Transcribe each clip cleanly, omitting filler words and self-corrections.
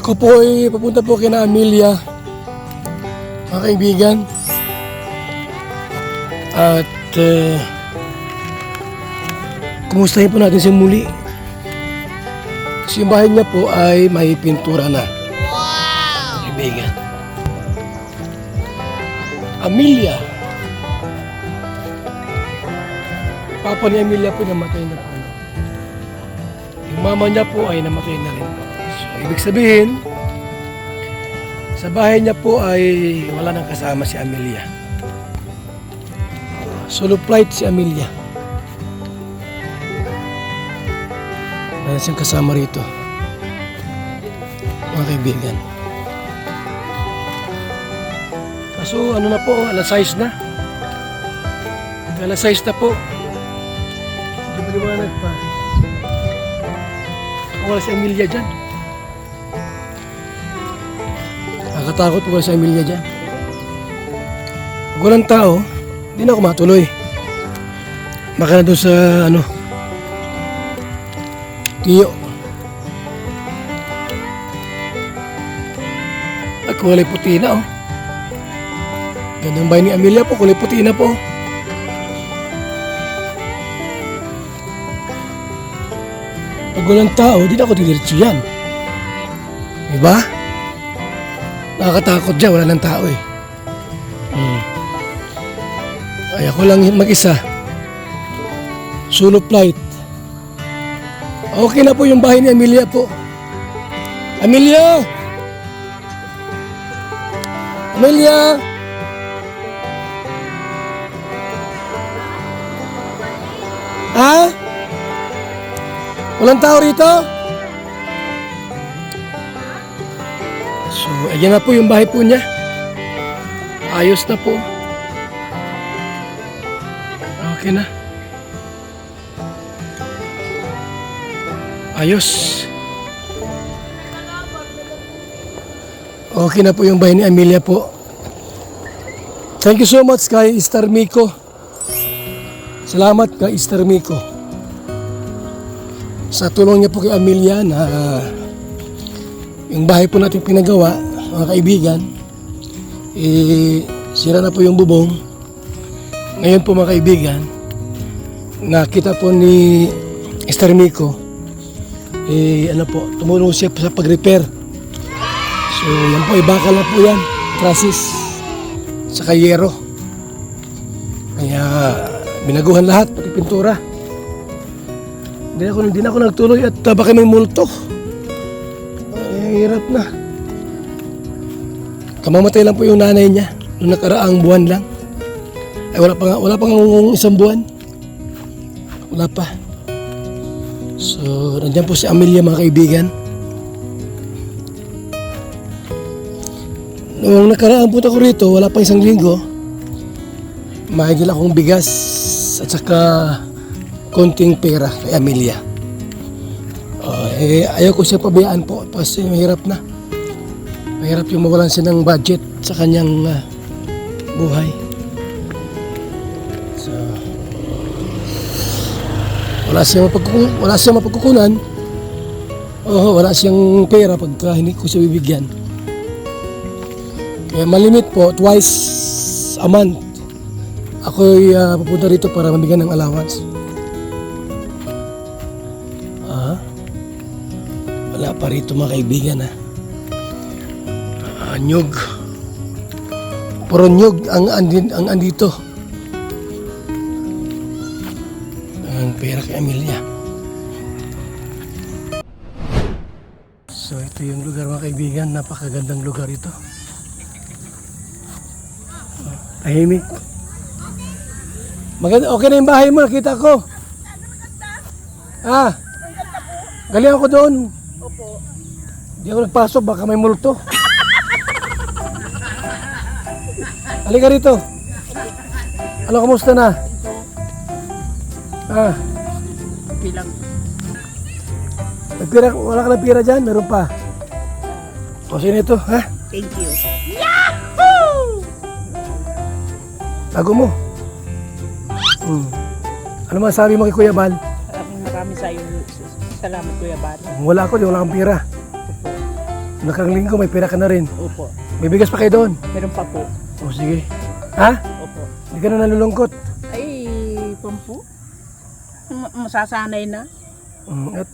Ako po ay papunta po kina Amelia, mga kaibigan. At kumustahin po natin siya muli. Kasi yung bahay niya po ay may pintura na. Wow! Kaibigan. Amelia. Papa ni Amelia po namatay na po. Yung mama niya po ay namatay na rin po. So, ibig sabihin, sa bahay niya po ay wala nang kasama si Amelia. Solo flight si Amelia. Wala siyang kasama rito. Mga kaibigan. Kaso ano na po, alas 6 na. Alas 6 na po. Hindi ba liwanag pa? Wala si Amelia dyan. Nakakatakot po wala si Amelia dyan. Pag walang tao, hindi na ako matuloy. Baka na doon sa Tiyo. Ay, kulay puti na Gandang bahay ni Amelia po, kulay puti na po. Pag walang tao, di na ako didiretso yan. Diba? Nakakatakot dyan, wala ng tao Ay, ako lang mag-isa. Solo flight. Okay na po yung bahay ni Amelia po. Amelia! Amelia! Ha? Walang tao rito? So, ayan na po yung bahay po niya. Ayos na po. Okay na. Ayos. Okay na po yung bahay ni Amelia po. Thank you so much kay Star Miko. Salamat kay Star Miko. Sa tulong niya po kay Amelia na yung bahay po natin pinagawa, mga kaibigan, sira na po yung bubong. Ngayon po mga kaibigan, nakita po ni Star Miko, tumulong siya sa pag-repair. So yan po, bakal na po yan, trusses, saka yero. Kaya binaguhan lahat, pati pintura. Hindi na ako nagtuloy at baka may multo. Ay, hirap na. Kamamatay lang po yung nanay niya noong nakaraang buwan lang. Ay wala pang isang buwan. Wala pa. So, nandiyan po si Amelia mga kaibigan. Noong nakaraang punta ko rito, wala pang isang linggo, mahigil akong bigas at saka konting pera kay Amelia. Ayaw ko siya pabayaan po kasi mahirap na. Mahirap yung mawalan siya ng budget sa kanyang buhay. So, wala siyang mapagkukunan. Wala siyang pera pagka hindi ko siya bibigyan. Kaya malimit po, twice a month ako'y pupunta rito para mabigyan ng allowance. Wala pa rito mga kaibigan nyug. Puro nyug ang andito. Ang pera kay Amelia. So ito yung lugar mga kaibigan, napakagandang lugar ito. Tahimik. Maganda, okay na yung bahay mo, nakita ko. Galing ako doon. Opo. Di ako nagpasok, baka may multo. Halika rito. Ano, kamusta na? Bilang. Wala ka ng pira dyan? Meron pa. O, sino ito, ha? Thank you. Yahoo! Tago mo. Ano masabi mo kay Kuya Bal? Maraming sa iyo. Salamat Kuya Bal. Wala ako, di wala kang pira. Opo. Nakarang linggo, may pera ka na rin. Opo. May bigas pa kayo doon. Meron pa po. O sige. Ha? Opo. Hindi ka na nalulungkot. Ay, pampu. Masasanay na. At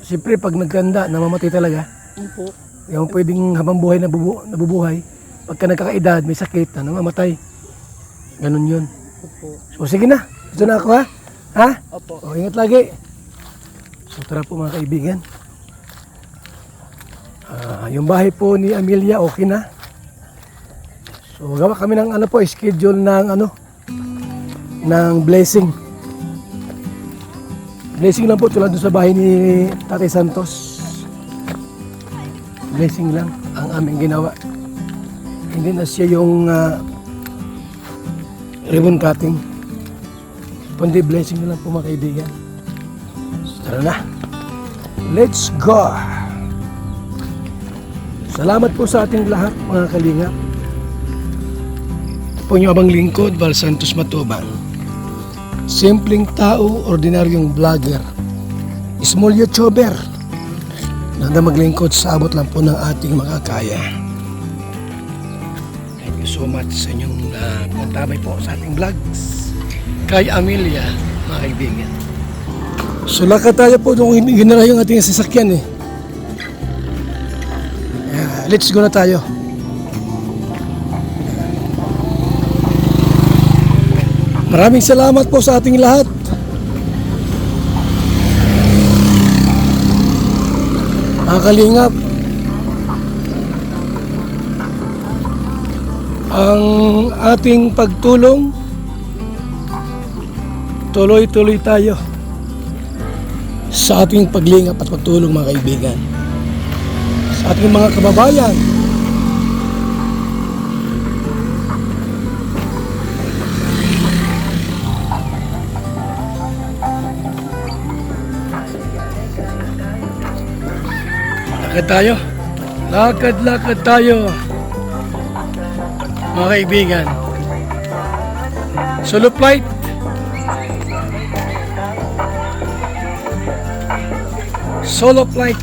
siyempre, pag nagkanda, namamatay talaga. Opo. Yung pwedeng habang buhay nabubuhay. Pagka nagkakaedad, may sakit, namamatay. Ganun yun. Opo. So sige na. Ito na ako ha. Ha? Opo. O ingat lagi. So tara po mga kaibigan. Yung bahay po ni Amelia okay na. So gawa kami ng schedule ng ng blessing. Blessing lang po tulad doon sa bahay ni Tatay Santos. Blessing lang ang aming ginawa. Hindi na siya yung ribbon cutting. Kundi blessing na lang po mga kaibigan. So, tara na. Let's go! Salamat po sa ating lahat mga kalingap. Ito po yung abang lingkod, Val Santos Matubang. Simpleng tao, ordinaryong vlogger. Small YouTuber. Na maglingkod sa abot lang po ng ating makakaya. Thank you so much sa inyong pagtabay po sa ating vlogs. Kay Amelia, mga kaibigan. So lakad tayo po nung ginara yung ating sasakyan eh. Let's go na tayo. Maraming salamat po sa ating lahat. Mga kalingap, ang ating pagtulong, tuloy-tuloy tayo sa ating paglingap at pagtulong mga kaibigan. Sa ating mga kababayan. Lakad tayo. Lakad tayo. Mga kaibigan. Solo flight. Solo flight.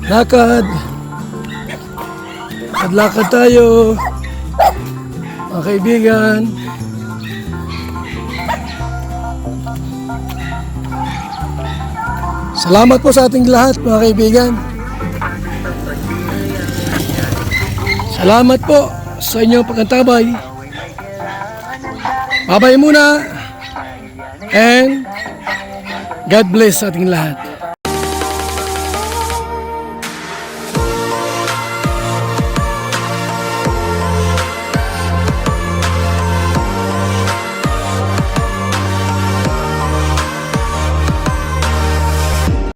Lakad. Lakad tayo. Mga kaibigan. Salamat po sa ating lahat mga kaibigan. Salamat po sa inyong pagkantabay. Babay muna. And God bless sa ating lahat.